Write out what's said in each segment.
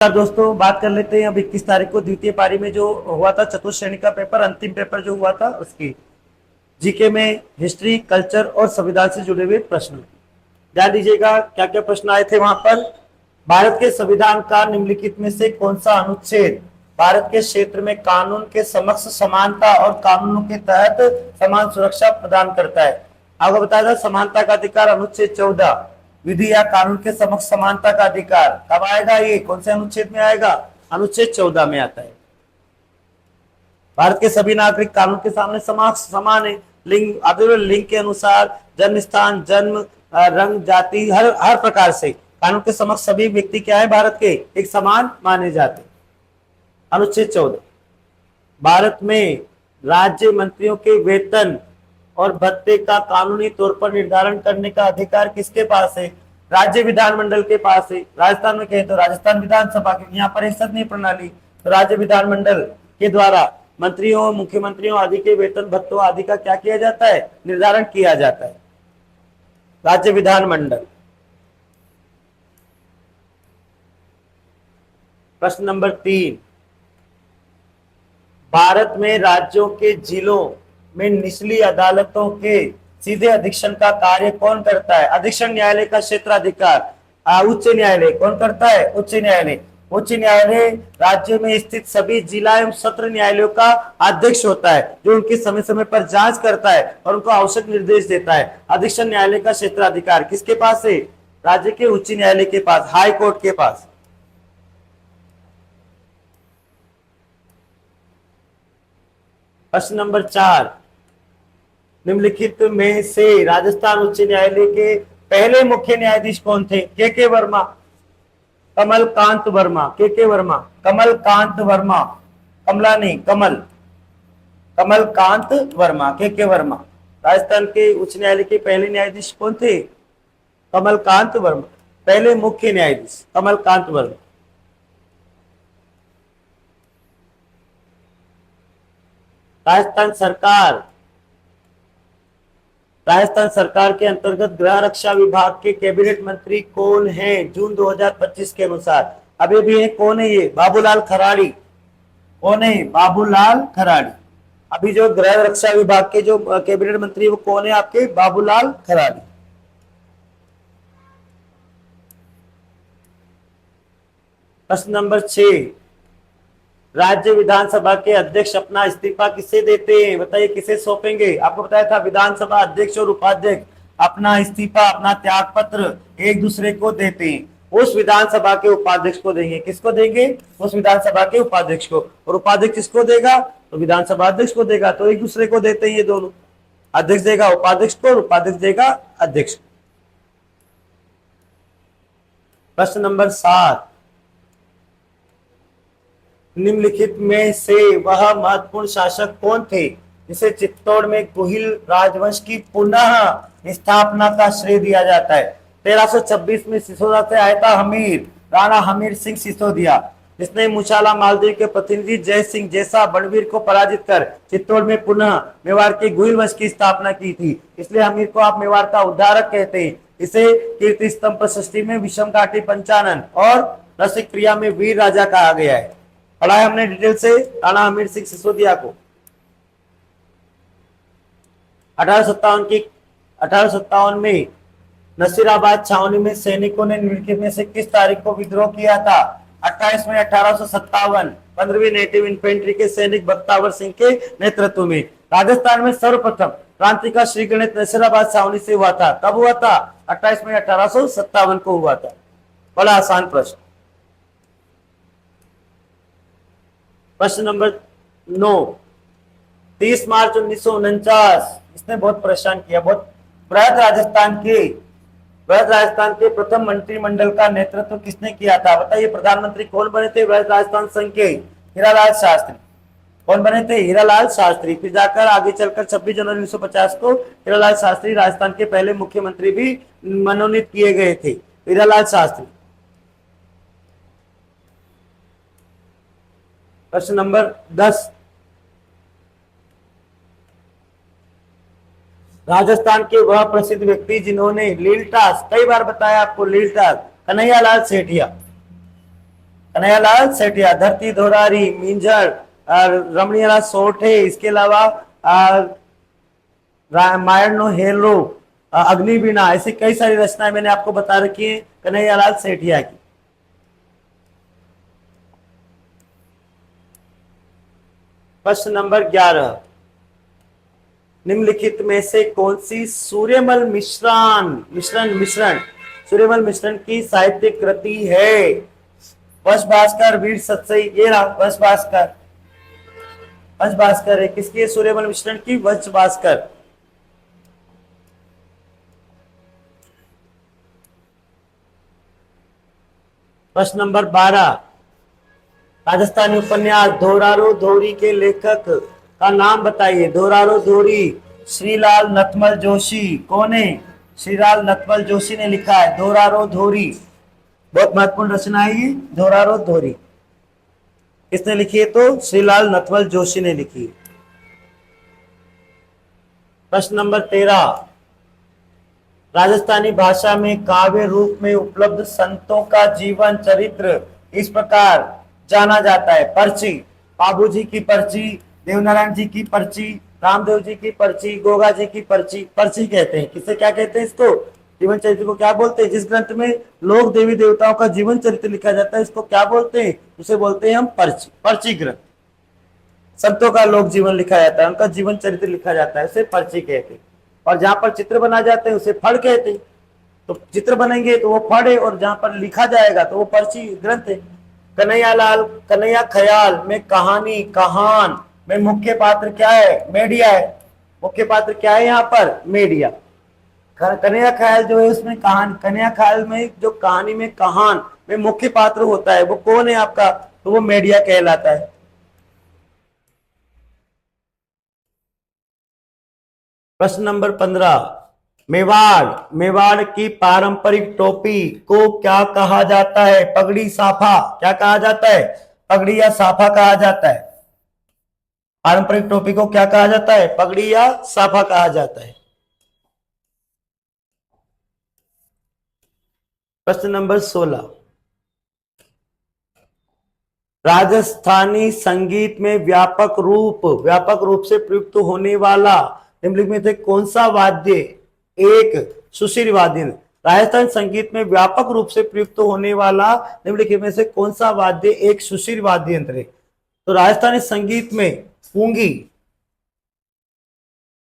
दोस्तों, बात कर लेते हैं अब 21 तारीख को द्वितीय पारी में जो हुआ था चतुर्थ श्रेणी का पेपर, अंतिम पेपर जो हुआ था उसकी जीके में हिस्ट्री, कल्चर और संविधान से जुड़े हुए प्रश्न। ध्यान दीजिएगा क्या क्या प्रश्न आए थे वहां पर। भारत के संविधान का निम्नलिखित में से कौन सा अनुच्छेद भारत के क्षेत्र में कानून के समक्ष समानता और कानूनों के तहत समान सुरक्षा प्रदान करता है? आपको बताया था समानता का अधिकार अनुच्छेद 14, विधि या कानून के समक्ष समानता का अधिकार कब आएगा? ये कौन से अनुच्छेद में आएगा? अनुच्छेद 14 में आता है। भारत के सभी नागरिक कानून के सामने समान है। लिंग के अनुसार, जन्म स्थान, जन्म, रंग, जाति, हर प्रकार से कानून के समक्ष सभी व्यक्ति क्या है? भारत के एक समान माने जाते। अनुच्छेद 14। भारत में राज्य मंत्रियों के वेतन और भत्ते का कानूनी तौर पर निर्धारण करने का अधिकार किसके पास है? राज्य विधानमंडल के पास है। राजस्थान में कहें तो राजस्थान विधानसभा, क्योंकि यहाँ पर एक सदनीय प्रणाली, तो राज्य विधानमंडल के द्वारा मंत्रियों, मुख्यमंत्रियों आदि के वेतन भत्तों आदि का क्या किया जाता है? निर्धारण किया जाता है, राज्य विधानमंडल। प्रश्न नंबर 3, भारत में राज्यों के जिलों में निचली अदालतों के सीधे अधीक्षण का कार्य कौन करता है? अधीक्षण न्यायालय का क्षेत्राधिकार उच्च न्यायालय कौन करता है? उच्च न्यायालय। उच्च न्यायालय राज्य में स्थित सभी जिला एवं सत्र न्यायालयों का अध्यक्ष होता है, जो उनकी समय समय पर जांच करता है और उनको आवश्यक निर्देश देता है। अधीक्षण न्यायालय का क्षेत्राधिकार किसके पास है? राज्य के उच्च न्यायालय के पास, हाई कोर्ट के पास। प्रश्न नंबर 4, निम्नलिखित में से राजस्थान उच्च न्यायालय के पहले मुख्य न्यायाधीश कौन थे? के वर्मा, कमलकांत वर्मा, के वर्मा, कमलकांत वर्मा, कमला नहीं, कमलकांत वर्मा, के वर्मा। राजस्थान के उच्च न्यायालय के पहले न्यायाधीश कौन थे? कमलकांत वर्मा, पहले मुख्य न्यायाधीश कमलकांत वर्मा। राजस्थान सरकार के अंतर्गत गृह रक्षा विभाग के कैबिनेट मंत्री कौन हैं जून 2025 के अनुसार? अभी भी है, कौन है ये? बाबूलाल खराड़ी। कौन है? बाबूलाल खराड़ी। अभी जो गृह रक्षा विभाग के जो कैबिनेट मंत्री वो कौन है आपके? बाबूलाल खराड़ी। प्रश्न नंबर 6, राज्य विधानसभा के अध्यक्ष अपना इस्तीफा किसे देते हैं? बताइए किसे सौंपेंगे? आपको बताया था विधानसभा अध्यक्ष और उपाध्यक्ष अपना इस्तीफा, अपना त्याग पत्र एक दूसरे को देते हैं। उस विधानसभा के उपाध्यक्ष को देंगे। किसको देंगे? उस विधानसभा के उपाध्यक्ष को। और उपाध्यक्ष किसको देगा? तो विधानसभा अध्यक्ष को देगा। तो एक दूसरे को देते हैं ये दोनों, अध्यक्ष देगा उपाध्यक्ष को और उपाध्यक्ष देगा अध्यक्ष। प्रश्न नंबर 7, निम्नलिखित में से वह महत्वपूर्ण शासक कौन थे जिसे चित्तौड़ में गुहिल राजवंश की पुनः स्थापना का श्रेय दिया जाता है? 1326 में सिसोदिया से आया था हमीर, राणा हमीर सिंह सिसोदिया, जिसने मुशाला मालदीव के प्रतिनिधि जय सिंह जैसा बड़वीर को पराजित कर चित्तौड़ में पुनः मेवाड़ के गुहिल वंश की स्थापना की थी। इसलिए हमीर को आप मेवाड़ का उद्धारक कहते हैं। इसे कीर्ति स्तंभ प्रशस्ति में विषम घाटी पंचानन और रसिक प्रिया में वीर राजा कहा गया है। पढ़ा है हमने डिटेल से राणा हमीर सिंह सिसोदिया को। 1857 में नसीराबाद छावनी में सैनिकों ने निम्नलिखित में से किस तारीख को विद्रोह किया था? 28 मई 1857, 15वीं नेटिव इन्फेंट्री के सैनिक बख्तावर सिंह के नेतृत्व में। राजस्थान में सर्वप्रथम क्रांति का श्री गणेश नसीराबाद छावनी से हुआ था। कब हुआ था? 28 मई 1857 को हुआ था। बड़ा आसान प्रश्न। प्रश्न नंबर 9, 30 मार्च 1949, इसने बहुत परेशान किया। बहुत बृहद राजस्थान के प्रथम मंत्रिमंडल का नेतृत्व किसने किया था? बताइए प्रधानमंत्री कौन बने थे बृहद राजस्थान संघ के? हीरालाल शास्त्री। कौन बने थे? हीरालाल शास्त्री। फिर जाकर आगे चलकर 26 जनवरी 1950 को हीरालाल शास्त्री राजस्थान के पहले मुख्यमंत्री भी मनोनीत किए गए थे, हीरालाल शास्त्री। प्रश्न नंबर 10, राजस्थान के वह प्रसिद्ध व्यक्ति जिन्होंने लील टास, कई बार बताया आपको लील टास, कन्हैयालाल सेठिया। कन्हैयालाल सेठिया। धरती धोरारी, मिंजर, रमणीयलाल सोठे, इसके अलावा मायनो हेलो, अग्निवीणा, ऐसी कई सारी रचनाएं मैंने आपको बता रखी है कन्हैयालाल सेठिया की। प्रश्न नंबर 11, निम्नलिखित में से कौन सी सूर्यमल मिश्रण सूर्यमल मिश्रण की साहित्यिक कृति है? वंश भास्कर, वीर सतसई, ये रहा वंश भास्कर। वंश भास्कर है किसकी? सूर्यमल मिश्रण की, वंश भास्कर। प्रश्न नंबर 12, राजस्थानी उपन्यास धोरारो धोरी के लेखक का नाम बताइए। धोरारो धोरी श्रीलाल नथमल जोशी। कौन है? श्रीलाल नथमल जोशी ने लिखा है धोरारो धोरी। बहुत महत्वपूर्ण रचना है ये धोरारो धोरी। किसने लिखी है? तो श्रीलाल नथमल जोशी ने लिखी है। प्रश्न नंबर 13, राजस्थानी भाषा में काव्य रूप में उपलब्ध संतों का जीवन चरित्र इस प्रकार जाना जाता है। पर्ची, बाबू जी की पर्ची, देवनारायण जी की पर्ची, रामदेव जी की पर्ची, गोगा जी की पर्ची। पर्ची कहते हैं। किसे क्या कहते हैं? इसको जीवन चरित्र को क्या बोलते हैं? जिस ग्रंथ में लोक देवी देवताओं का जीवन चरित्र लिखा जाता है इसको क्या बोलते हैं? उसे बोलते हैं हम पर्ची। पर्ची ग्रंथ, संतों का लोक जीवन लिखा जाता है, उनका जीवन चरित्र लिखा जाता है, उसे पर्ची कहते हैं। और जहां पर चित्र बना जाते हैं उसे फड़ कहते हैं। तो चित्र बनेंगे तो वो फड़ है, और जहां पर लिखा जाएगा तो वो पर्ची ग्रंथ है। कन्हैयालाल कन्हैया ख्याल में कहानी कहान में मुख्य पात्र क्या है? मेडिया है। मुख्य पात्र क्या है यहाँ पर? मेडिया। कन्हैया ख्याल जो है उसमें कहानी, कन्हैया ख्याल में जो कहानी में कहान में मुख्य पात्र होता है वो कौन है आपका? तो वो मेडिया कहलाता है। प्रश्न नंबर 15, मेवाड़ की पारंपरिक टोपी को क्या कहा जाता है? पगड़ी, साफा। क्या कहा जाता है? पगड़ी या साफा कहा जाता है। पारंपरिक टोपी को क्या कहा जाता है? पगड़ी या साफा कहा जाता है। प्रश्न नंबर 16, राजस्थानी संगीत में व्यापक रूप से प्रयुक्त होने वाला निम्नलिखित में से कौन सा वाद्य एक सुशील वाद्य? राजस्थान संगीत में व्यापक रूप से प्रयुक्त होने वाला निम्नलिखित में से कौन सा वाद्य एक सुशील वाद्य यंत्र है? तो राजस्थानी संगीत में पूंगी,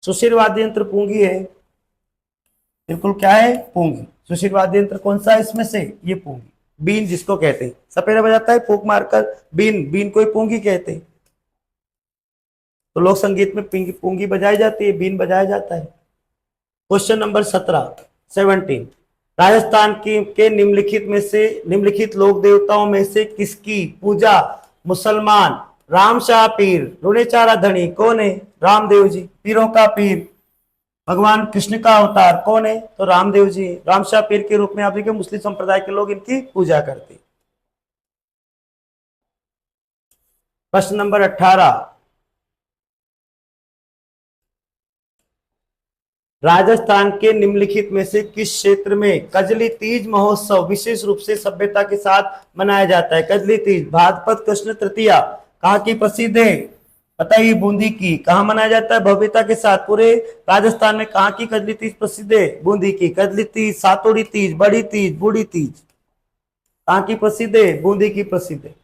सुशील वाद्य यंत्र पूंगी है। बिल्कुल क्या है? पूंगी। सुशील वाद्य यंत्र कौन सा है इसमें से? ये पूंगी। बीन जिसको कहते हैं, सपेरा बजाता है फूंक मारकर, बीन को ही पूंगी कहते हैं। तो लोक संगीत में पूंगी बजाई जाती है, बीन बजाया जाता है। क्वेश्चन नंबर 17 राजस्थान के निम्नलिखित लोक देवताओं में से किसकी पूजा मुसलमान रामशाह पीर रुणेचारा धनी कौन है? रामदेव जी। पीरों का पीर, भगवान कृष्ण का अवतार कौन है? तो रामदेव जी। रामशाह पीर के रूप में आप देखिए मुस्लिम संप्रदाय के लोग इनकी पूजा करते हैं। प्रश्न नंबर 18, राजस्थान के निम्नलिखित में से किस क्षेत्र में कजली तीज महोत्सव विशेष रूप से सभ्यता के साथ मनाया जाता है? कजली तीज भाद्रपद कृष्ण तृतीया कहाँ की प्रसिद्ध है? बताइए। बूंदी की। कहाँ मनाया जाता है? भव्यता के साथ। पूरे राजस्थान में कहाँ की कजली तीज प्रसिद्ध है? बूंदी की। कजली तीज, सातोड़ी तीज, बड़ी तीज, बूढ़ी तीज कहाँ की प्रसिद्ध है? बूंदी की प्रसिद्ध है।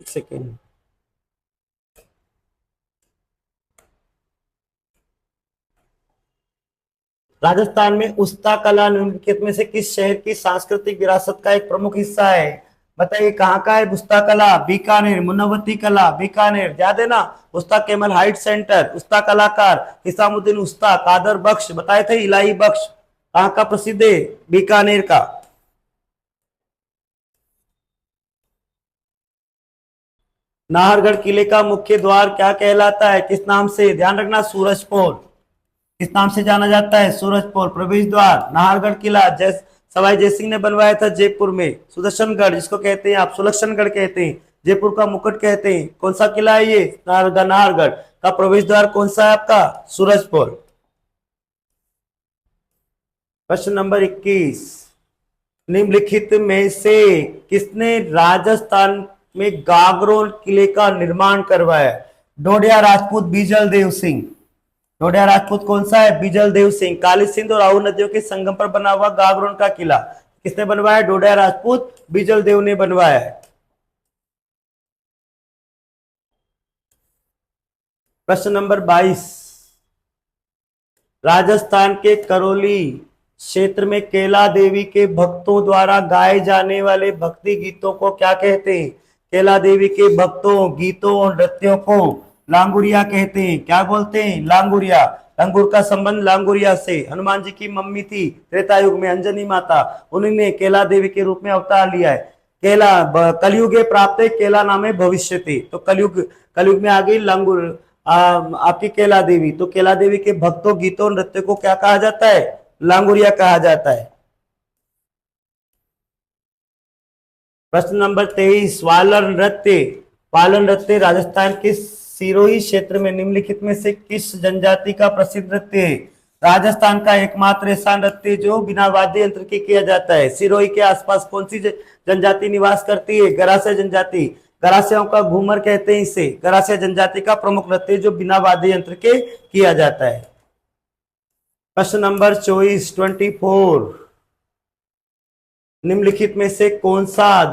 सेकेंड, राजस्थान में उस्ता कला निम्नलिखित में से किस शहर की सांस्कृतिक विरासत का एक प्रमुख हिस्सा है? बताइए कहाँ का है उस्ता कला? बीकानेर। मुन्नावती कला बीकानेर, याद है ना? उस्ता केमल हाइट सेंटर, उस्ता कलाकार हिसामुद्दीन उस्ता, कादर बख्श बताए थे, इलाही बख्श कहाँ का प्रसिद्ध है? बीकानेर का। नाहरगढ़ किले का मुख्य द्वार क्या कहलाता है? किस नाम से? ध्यान रखना, सूरजपोल। किस नाम से जाना जाता है? सूरजपोल। प्रवेश द्वार नाहरगढ़ किला सवाई जयसिंह ने बनवाया था जयपुर में। सुदर्शनगढ़ जिसको कहते हैं आप सुलक्षणगढ़ कहते हैं, जयपुर का मुकुट कहते हैं। कौन सा किला है ये? नाहरगढ़ का प्रवेश द्वार कौन सा है आपका? सूरजपोल। प्रश्न नंबर 21, निम्नलिखित में से किसने राजस्थान में गागरोन किले का निर्माण करवाया? डोडिया राजपूत, बीजल देव सिंह। डोडिया राजपूत कौन सा है? बीजल देव सिंह। काली सिंध और आहू नदियों के संगम पर बना हुआ गागरोन का किला किसने बनवाया? डोडिया राजपूत, बीजल देव ने बनवाया है। प्रश्न नंबर 22, राजस्थान के करौली क्षेत्र में केला देवी के भक्तों द्वारा गाए जाने वाले भक्ति गीतों को क्या कहते हैं? केला देवी के भक्तों, गीतों और नृत्यों को लांगुरिया कहते हैं। क्या बोलते हैं? लांगुरिया। लंगूर का संबंध लांगुरिया से। हनुमान जी की मम्मी थी त्रेता युग में अंजनी माता, उन्होंने केला देवी के रूप में अवतार लिया है। केला कलयुगे प्राप्त केला नामे भविष्य थे, तो कलयुग में आ गई लांगुर आपकी केला देवी। तो केला देवी के भक्तों, गीतों, नृत्य को क्या कहा जाता है? लांगुरिया कहा जाता है। प्रश्न नंबर 23, वालर नृत्य। वालर नृत्य राजस्थान के सिरोही क्षेत्र में निम्नलिखित में से किस जनजाति का प्रसिद्ध नृत्य है? राजस्थान का एकमात्र ऐसा नृत्य जो बिना वाद्य यंत्र के किया जाता है। सिरोही के आसपास कौन सी जनजाति निवास करती है? गरासिया जनजाति। गरासियाओं का घूमर कहते हैं इसे। गरासिया जनजाति का प्रमुख नृत्य जो बिना वाद्य यंत्र के किया जाता है। प्रश्न नंबर 24, निम्नलिखित में से कौन सा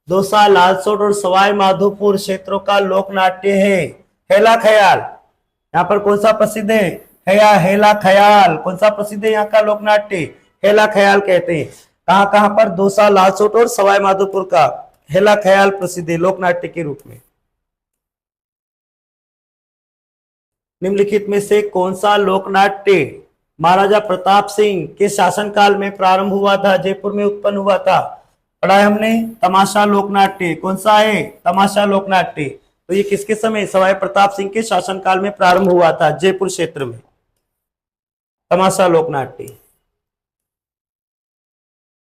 दौसा, लालसोट और सवाई माधोपुर क्षेत्रों का लोक नाट्य है? हेला ख्याल। यहाँ पर कौन सा प्रसिद्ध है? हेला ख्याल। कौन सा प्रसिद्ध है यहाँ का लोक नाट्य? हेला ख्याल कहते हैं। कहां कहां पर? दौसा, लालसोट और सवाई माधोपुर का हेला ख्याल प्रसिद्ध है लोक नाट्य के रूप में। निम्नलिखित में से कौन सा लोकनाट्य महाराजा प्रताप सिंह के शासनकाल में प्रारंभ हुआ था, जयपुर में उत्पन्न हुआ था? पढ़ा है हमने, तमाशा लोकनाट्य। कौन सा है? तमाशा लोकनाट्य। तो ये किसके समय? सवाई प्रताप सिंह के शासनकाल में प्रारंभ हुआ था जयपुर क्षेत्र में, तमाशा लोकनाट्य।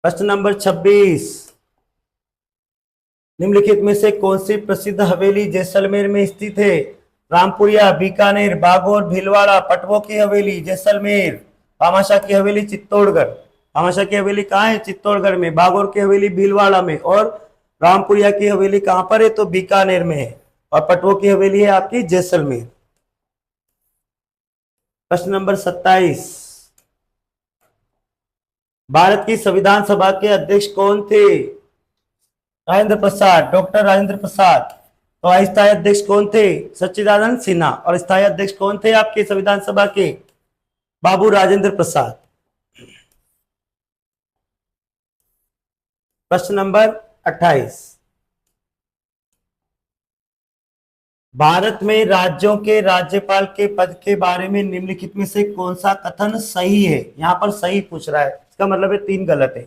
प्रश्न नंबर 26, निम्नलिखित में से कौन सी प्रसिद्ध हवेली जैसलमेर में स्थित है? रामपुरिया, बीकानेर, बागोर, भीलवाड़ा, पटवों की हवेली जैसलमेर। भामाशाह की हवेली चित्तौड़गढ़। भामाशाह की हवेली कहाँ है? चित्तौड़गढ़ में। बागोर की हवेली भीलवाड़ा में। और रामपुरिया की हवेली कहाँ पर है? तो बीकानेर में है। और पटवों की हवेली है आपकी जैसलमेर। प्रश्न नंबर 27, भारत की संविधान सभा के अध्यक्ष कौन थे? राजेंद्र प्रसाद, डॉक्टर राजेंद्र प्रसाद। तो अस्थायी अध्यक्ष कौन थे? सच्चिदानंद सिन्हा। और स्थायी अध्यक्ष कौन थे आपके संविधान सभा के? बाबू राजेंद्र प्रसाद। प्रश्न नंबर 28, भारत में राज्यों के राज्यपाल के पद के बारे में निम्नलिखित में से कौन सा कथन सही है? यहां पर सही पूछ रहा है, इसका मतलब है 3 गलत है।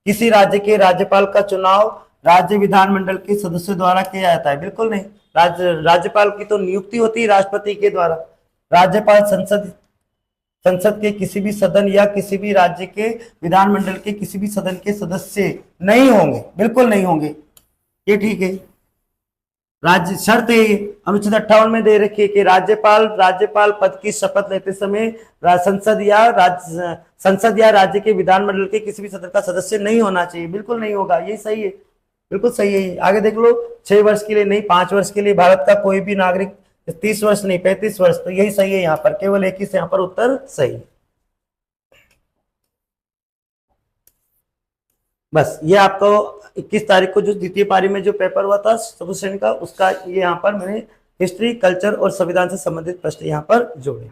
किसी राज्य के राज्यपाल का चुनाव राज्य विधानमंडल के सदस्यों द्वारा किया जाता है? बिल्कुल नहीं। राज्यपाल की तो नियुक्ति होती है राष्ट्रपति के द्वारा। राज्यपाल संसद के किसी भी सदन या किसी भी राज्य के विधानमंडल के किसी भी सदन के सदस्य नहीं होंगे, बिल्कुल नहीं होंगे। ये ठीक है। राज्य शर्त है अनुच्छेद 58 में दे रखी है कि राज्यपाल पद की शपथ लेते समय संसद या राज्य के विधानमंडल के किसी भी सदन का सदस्य नहीं होना चाहिए। बिल्कुल नहीं होगा, ये सही है, बिल्कुल सही है। आगे देख लो, 6 वर्ष के लिए नहीं, 5 वर्ष के लिए भारत का कोई भी नागरिक, 30 वर्ष नहीं 35 वर्ष, तो यही सही है। यहाँ पर केवल एक ही से यहाँ पर उत्तर सही। बस ये आपको 21 तारीख को जो द्वितीय पारी में जो पेपर हुआ था चतुर्थ श्रेणी का, उसका ये यहाँ पर मैंने हिस्ट्री, कल्चर और संविधान से संबंधित प्रश्न यहाँ पर जोड़े।